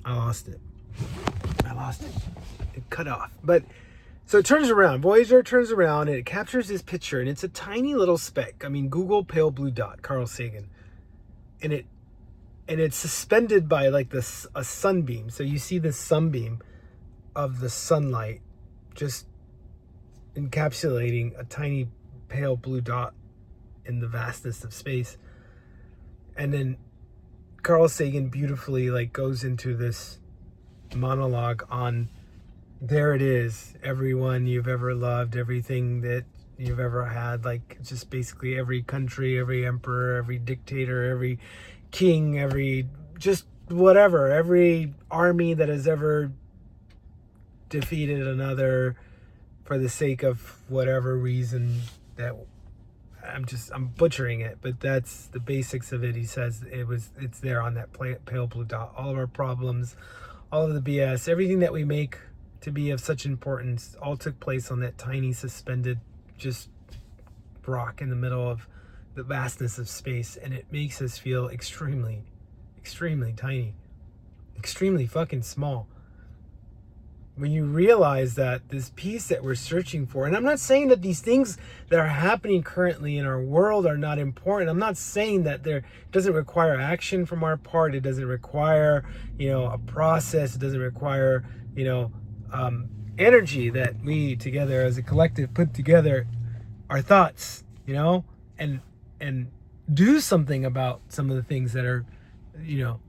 I lost it. It cut off. But so it turns around. Voyager turns around and it captures this picture, and it's a tiny little speck. I mean, Google pale blue dot, Carl Sagan, and it's suspended by like a sunbeam. So you see the sunbeam of the sunlight just encapsulating a tiny pale blue dot in the vastness of space. And then Carl Sagan beautifully like goes into this monologue on, there it is, everyone you've ever loved, everything that you've ever had, like just basically every country, every emperor, every dictator, every king, every just whatever, every army that has ever defeated another for the sake of whatever reason. That I'm butchering it, but that's the basics of it. He says it's there on that pale blue dot. All of our problems, all of the BS, everything that we make to be of such importance, all took place on that tiny suspended just rock in the middle of the vastness of space. And it makes us feel extremely, extremely tiny, extremely fucking small. When you realize that this peace that we're searching for, and I'm not saying that these things that are happening currently in our world are not important. I'm not saying that it doesn't require action from our part. It doesn't require, a process. It doesn't require, energy that we together as a collective put together our thoughts, and do something about some of the things that are,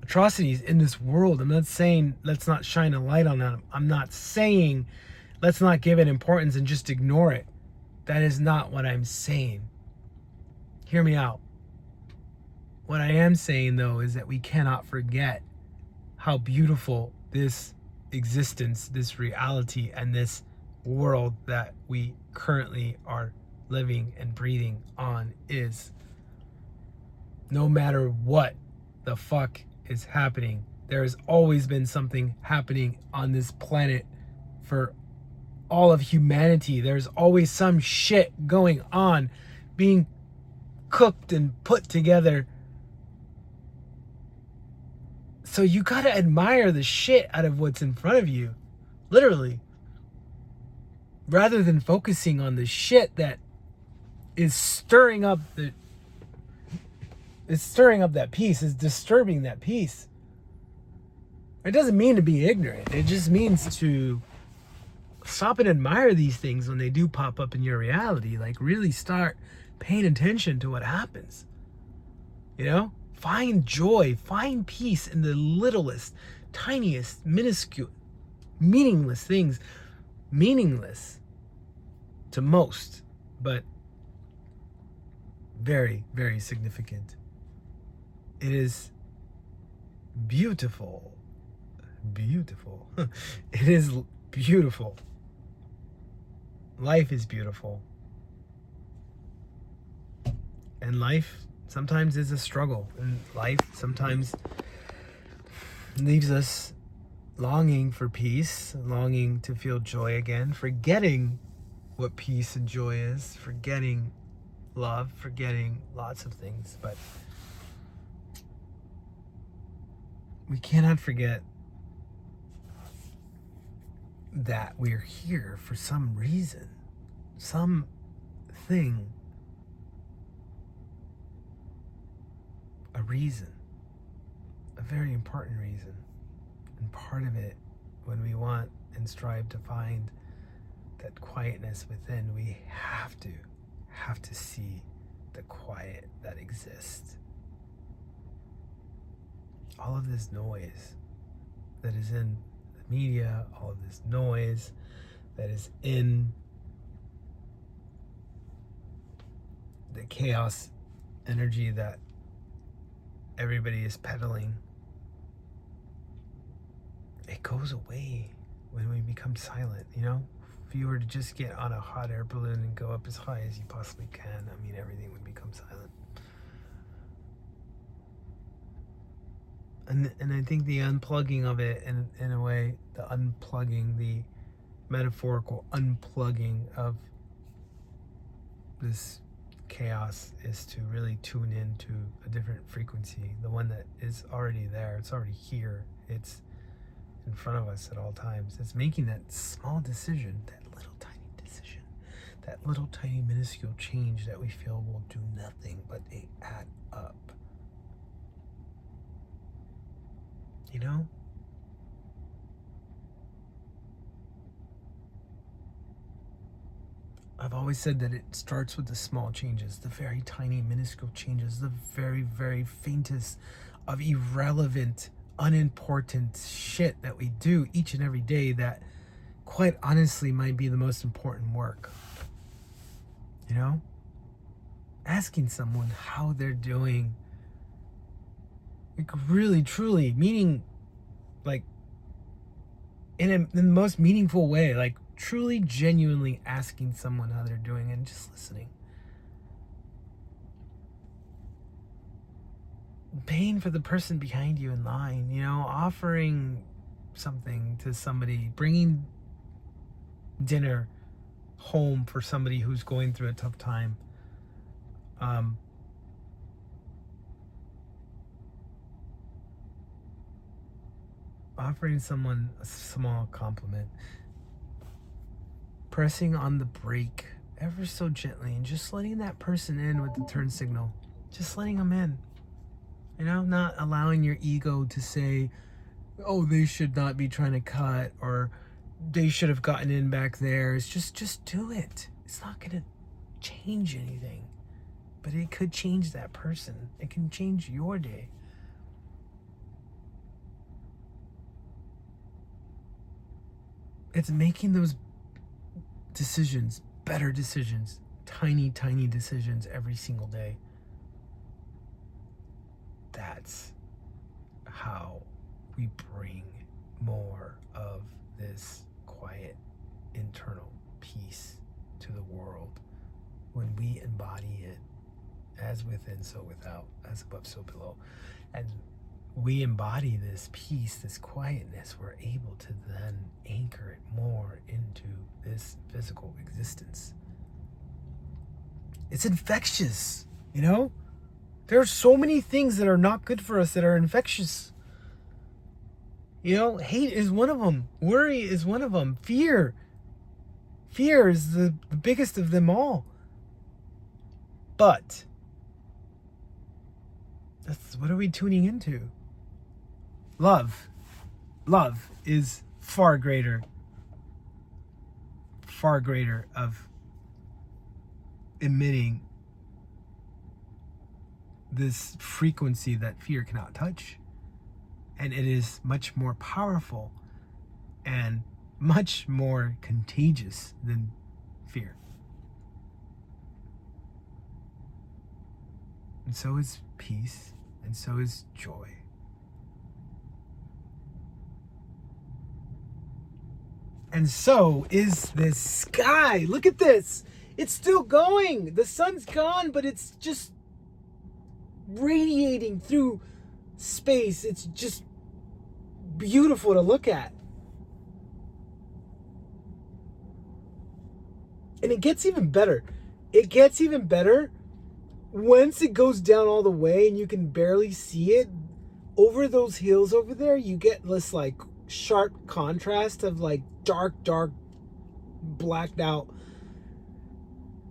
atrocities in this world. I'm not saying let's not shine a light on them. I'm not saying let's not give it importance and just ignore it. That is not what I'm saying. Hear me out. What I am saying, though, is that we cannot forget how beautiful this existence, this reality, and this world that we currently are living and breathing on is. No matter what the fuck is happening, there has always been something happening on this planet for all of humanity. There's always some shit going on, being cooked and put together. So you gotta admire the shit out of what's in front of you, literally, rather than focusing on the shit that is stirring up that peace, is disturbing that peace. It doesn't mean to be ignorant. It just means to stop and admire these things when they do pop up in your reality. Like, really start paying attention to what happens. Find joy, find peace in the littlest, tiniest, minuscule, meaningless things. Meaningless to most, but very, very significant. It is beautiful. Beautiful. It is beautiful. Life is beautiful. And life sometimes is a struggle. And life sometimes leaves us longing for peace, longing to feel joy again, forgetting what peace and joy is, forgetting love, forgetting lots of things. But we cannot forget that we're here for some reason, something, a reason, a very important reason. And part of it, when we want and strive to find that quietness within, we have to see the quiet that exists. All of this noise that is in the media, all of this noise that is in the chaos energy that everybody is peddling, it goes away when we become silent. If you were to just get on a hot air balloon and go up as high as you possibly can, everything would become silent. And I think the unplugging of it, in a way, the metaphorical unplugging of this chaos, is to really tune into a different frequency, the one that is already there. It's already here. It's in front of us at all times. It's making that small decision, that little tiny decision, that little tiny minuscule change that we feel will do nothing, but they add up. You know? I've always said that it starts with the small changes, the very tiny, minuscule changes, the very, very faintest of irrelevant, unimportant shit that we do each and every day that quite honestly might be the most important work. You know? Asking someone how they're doing. Like really, truly, meaning like in the most meaningful way, like truly, genuinely asking someone how they're doing and just listening. Paying for the person behind you in line, you know, offering something to somebody, bringing dinner home for somebody who's going through a tough time. Offering someone a small compliment. Pressing on the brake ever so gently and just letting that person in with the turn signal. Just letting them in. You know, not allowing your ego to say, oh, they should not be trying to cut, or they should have gotten in back there. It's just do it. It's not going to change anything. But it could change that person. It can change your day. It's making those decisions, better decisions, tiny, tiny decisions every single day. That's how we bring more of this quiet internal peace to the world when we embody it as within, so without, as above, so below. And we embody this peace, this quietness, we're able to then anchor it more into this physical existence. It's infectious, you know? There are so many things that are not good for us that are infectious. You know, hate is one of them. Worry is one of them. Fear. Fear is the biggest of them all. But what are we tuning into? Love. Love is far greater of emitting this frequency that fear cannot touch. And it is much more powerful and much more contagious than fear. And so is peace, and so is joy. And so is this sky. Look at this. It's still going. The sun's gone, but it's just radiating through space. It's just beautiful to look at. And it gets even better. It gets even better once it goes down all the way and you can barely see it. Over those hills over there, you get this like sharp contrast of like dark, blacked out,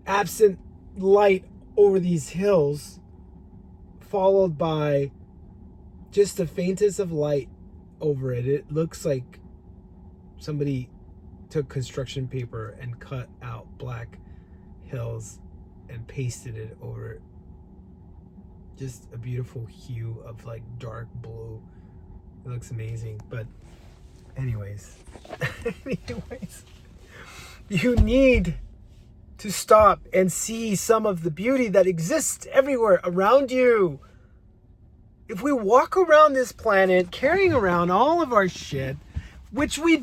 absent light over these hills, followed by just the faintest of light over it. It looks like somebody took construction paper and cut out black hills and pasted it over it. Just a beautiful hue of like dark blue. It looks amazing. But anyways, you need to stop and see some of the beauty that exists everywhere around you. If we walk around this planet carrying around all of our shit, which we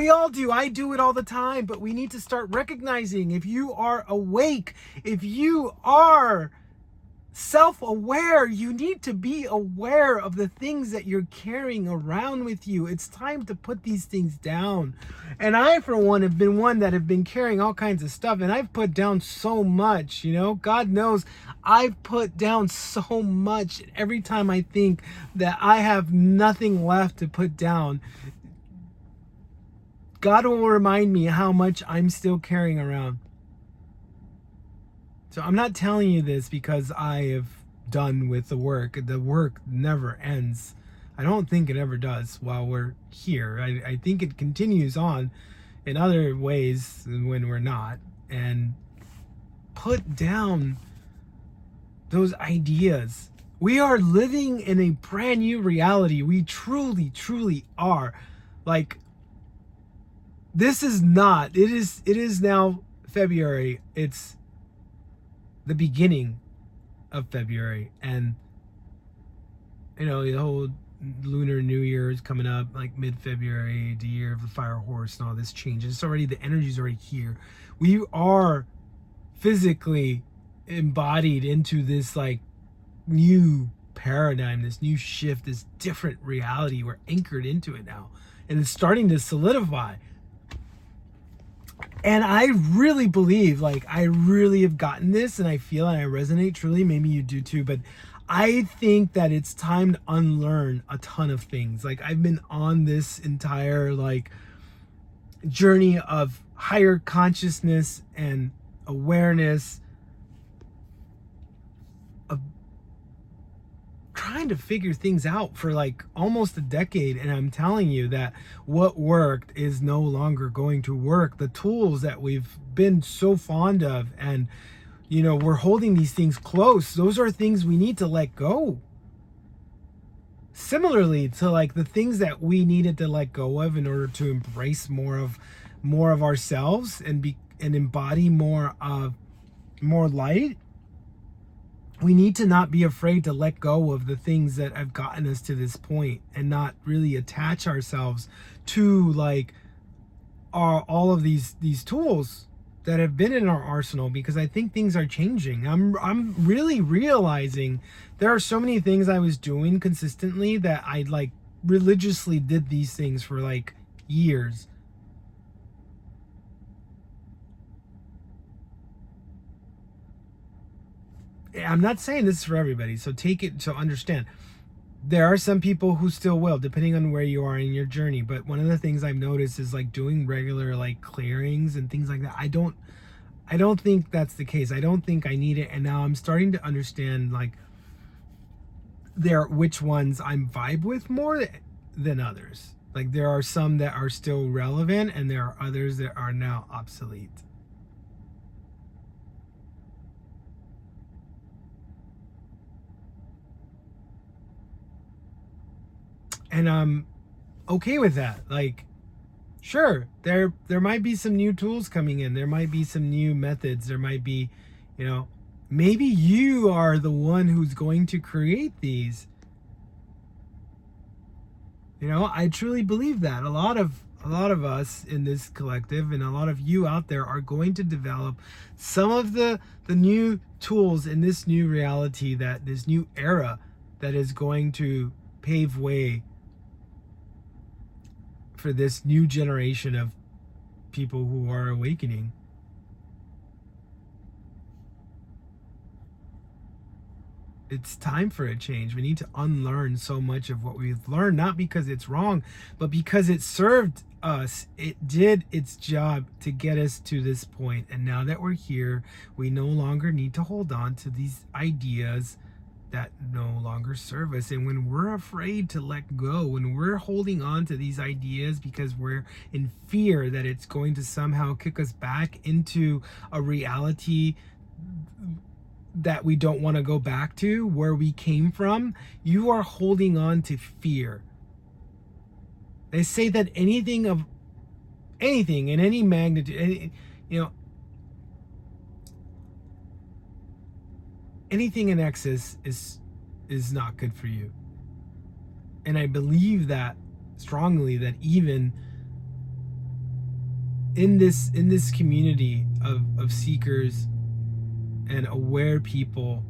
all do, I do it all the time, but we need to start recognizing, if you are awake, if you are self-aware, you need to be aware of the things that you're carrying around with you. It's time to put these things down. And I, for one, have been carrying all kinds of stuff, and I've put down so much, you know, God knows I've put down so much. Every time I think that I have nothing left to put down, God will remind me how much I'm still carrying around. So I'm not telling you this because I have done with the work. The work never ends. I don't think it ever does while we're here. I think it continues on in other ways when we're not. And put down those ideas. We are living in a brand new reality. We truly, truly are. Like, this is not, it is now February. It's the beginning of February. And, you know, the whole Lunar New Year is coming up like mid-February, the year of the fire horse and all this changes. It's already, the energy's already here. We are physically embodied into this like new paradigm, this new shift, this different reality. We're anchored into it now, and it's starting to solidify. And I really believe, like, I really have gotten this, and I feel and I resonate truly. Maybe you do too, but I think that it's time to unlearn a ton of things. Like, I've been on this entire like journey of higher consciousness and awareness, of trying to figure things out for like almost a decade. And I'm telling you that what worked is no longer going to work. The tools that we've been so fond of, and you know, we're holding these things close, those are things we need to let go. Similarly to like the things that we needed to let go of in order to embrace more of ourselves and embody more light. We need to not be afraid to let go of the things that have gotten us to this point, and not really attach ourselves to like all of these tools that have been in our arsenal, because I think things are changing. I'm really realizing there are so many things I was doing consistently that I like religiously did these things for like years. I'm not saying this is for everybody, so take it, so understand. There are some people who still will, depending on where you are in your journey. But one of the things I've noticed is like doing regular like clearings and things like that. I don't think that's the case. I don't think I need it. And now I'm starting to understand like which ones I'm vibe with more than others. Like, there are some that are still relevant, and there are others that are now obsolete. And I'm okay with that. Like, sure, there might be some new tools coming in. There might be some new methods. There might be, you know, maybe you are the one who's going to create these. You know, I truly believe that a lot of us in this collective, and a lot of you out there, are going to develop some of the new tools in this new reality, that this new era that is going to pave way for this new generation of people who are awakening. It's time for a change. We need to unlearn so much of what we've learned, not because it's wrong, but because it served us. It did its job to get us to this point. And now that we're here, we no longer need to hold on to these ideas that no longer serve us. And when we're afraid to let go, when we're holding on to these ideas because we're in fear that it's going to somehow kick us back into a reality that we don't want to go back to, where we came from, you are holding on to fear. They say that anything in any magnitude, you know, anything in excess is not good for you. And I believe that strongly, that even in this community of seekers and aware people,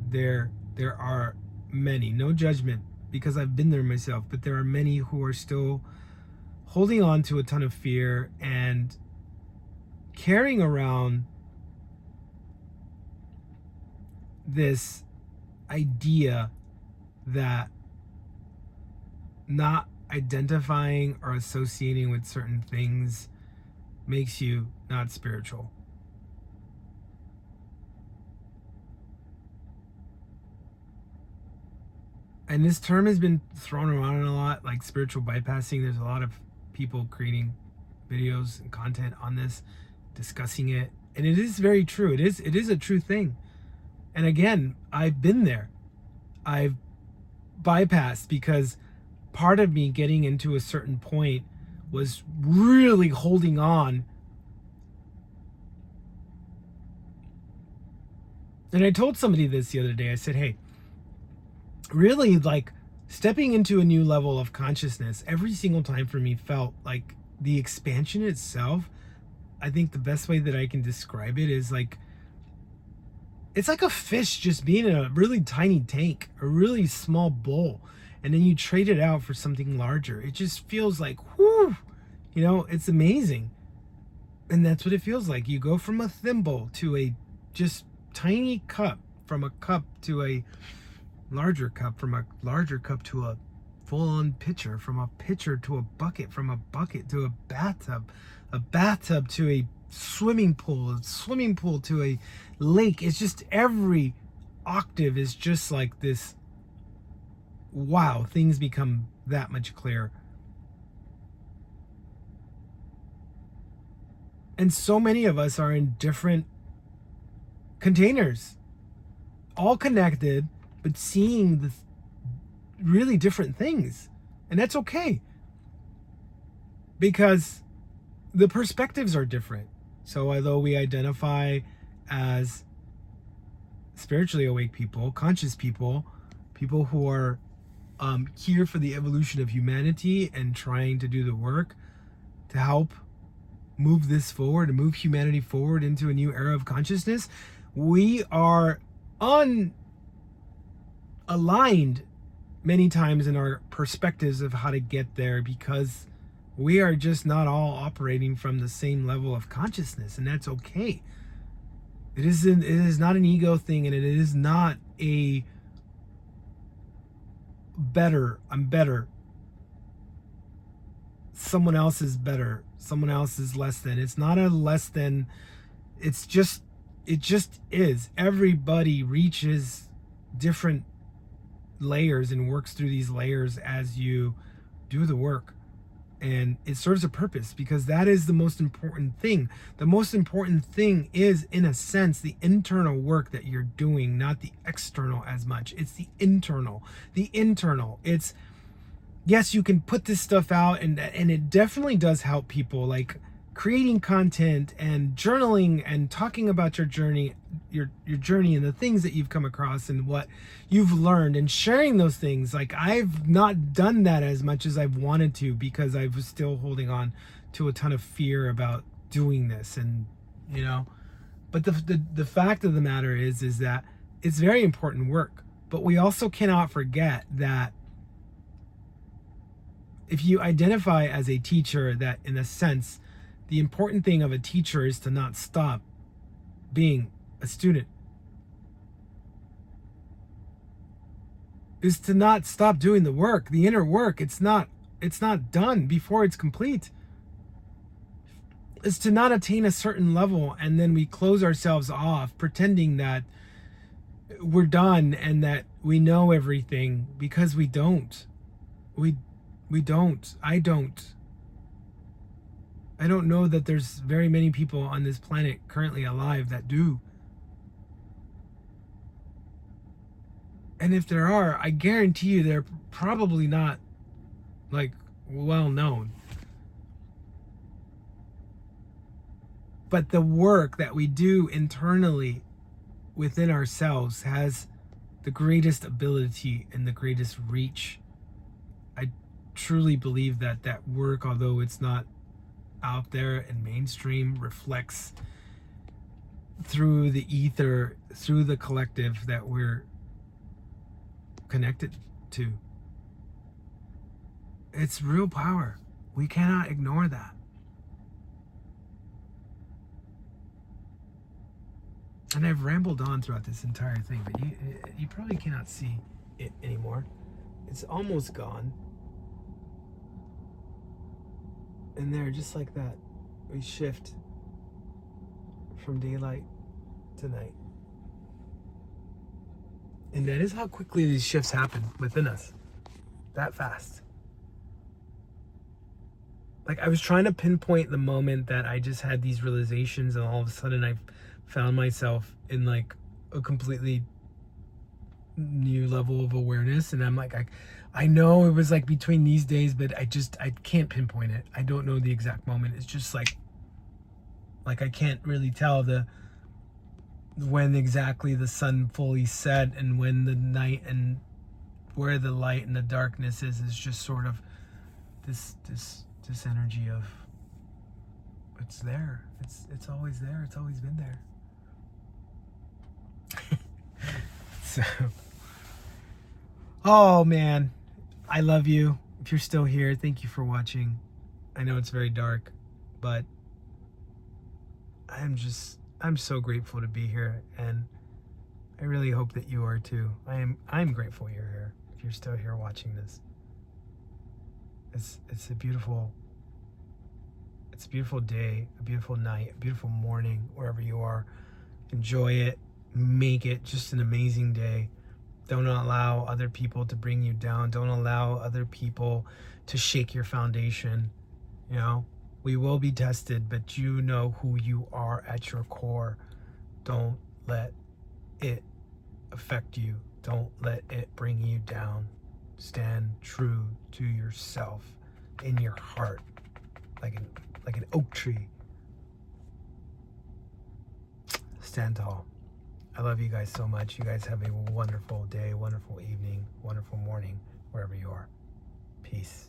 there are many, no judgment, because I've been there myself, but there are many who are still holding on to a ton of fear and carrying around this idea that not identifying or associating with certain things makes you not spiritual. And this term has been thrown around a lot, like spiritual bypassing. There's a lot of people creating videos and content on this, discussing it. And it is very true. It is a true thing. And again, I've been there. I've bypassed because part of me getting into a certain point was really holding on. And I told somebody this the other day. I said, hey, really, like, stepping into a new level of consciousness every single time for me felt like the expansion itself. I think the best way that I can describe it is like, it's like a fish just being in a really tiny tank, a really small bowl, and then you trade it out for something larger. It just feels like, whoo, it's amazing. And that's what it feels like. You go from a thimble to a just tiny cup, from a cup to a larger cup, from a larger cup to a full-on pitcher, from a pitcher to a bucket, from a bucket to a bathtub to a swimming pool to a lake. It's just every octave is just like this. Wow, things become that much clearer. And so many of us are in different containers, all connected, but seeing the really different things. And that's okay, because the perspectives are different. So although we identify as spiritually awake people, conscious people, people who are here for the evolution of humanity and trying to do the work to help move this forward and move humanity forward into a new era of consciousness, we are unaligned many times in our perspectives of how to get there, because we are just not all operating from the same level of consciousness, and that's okay. It is not an ego thing, and it is not a I'm better, someone else is better, someone else is less than. It's not a less than. It just is. Everybody reaches different layers and works through these layers as you do the work. And it serves a purpose, because that is the most important thing. The most important thing is, in a sense, the internal work that you're doing, not the external as much. It's the internal. It's, yes, you can put this stuff out, and it definitely does help people, like creating content and journaling and talking about your journey and the things that you've come across and what you've learned, and sharing those things. Like, I've not done that as much as I've wanted to, because I was still holding on to a ton of fear about doing this. And but the fact of the matter is that it's very important work. But we also cannot forget that if you identify as a teacher, that in a sense, the important thing of a teacher is to not stop being a student, is to not stop doing the work, the inner work. It's not done before it's complete. Is to not attain a certain level and then we close ourselves off, pretending that we're done and that we know everything, because we don't. We don't. I don't know that there's very many people on this planet currently alive that do. And if there are, I guarantee you they're probably not like well known. But the work that we do internally within ourselves has the greatest ability and the greatest reach. I truly believe that work, although it's not out there and mainstream, reflects through the ether, through the collective that we're connected to. It's real power. We cannot ignore that. And I've rambled on throughout this entire thing, but you probably cannot see it anymore. It's almost gone. And there, just like that, we shift from daylight to night. And that is how quickly these shifts happen within us. That fast. Like, I was trying to pinpoint the moment that I just had these realizations, and all of a sudden I found myself in like a completely new level of awareness. And I'm like, I know it was like between these days, but I can't pinpoint it. I don't know the exact moment. It's just like I can't really tell when exactly the sun fully set and when the night, and where the light and the darkness is just sort of this energy of, it's there. It's always there. It's always been there. So, oh man, I love you. If you're still here, thank you for watching. I know it's very dark, but I'm so grateful to be here, and I really hope that you are too. I'm grateful you're here. If you're still here watching this, it's a beautiful day, a beautiful night, a beautiful morning, wherever you are. Enjoy it. Make it just an amazing day. Don't allow other people to bring you down. Don't allow other people to shake your foundation. You know, we will be tested, but you know who you are at your core. Don't let it affect you. Don't let it bring you down. Stand true to yourself in your heart, like an oak tree. Stand tall. I love you guys so much. You guys have a wonderful day, wonderful evening, wonderful morning, wherever you are. Peace.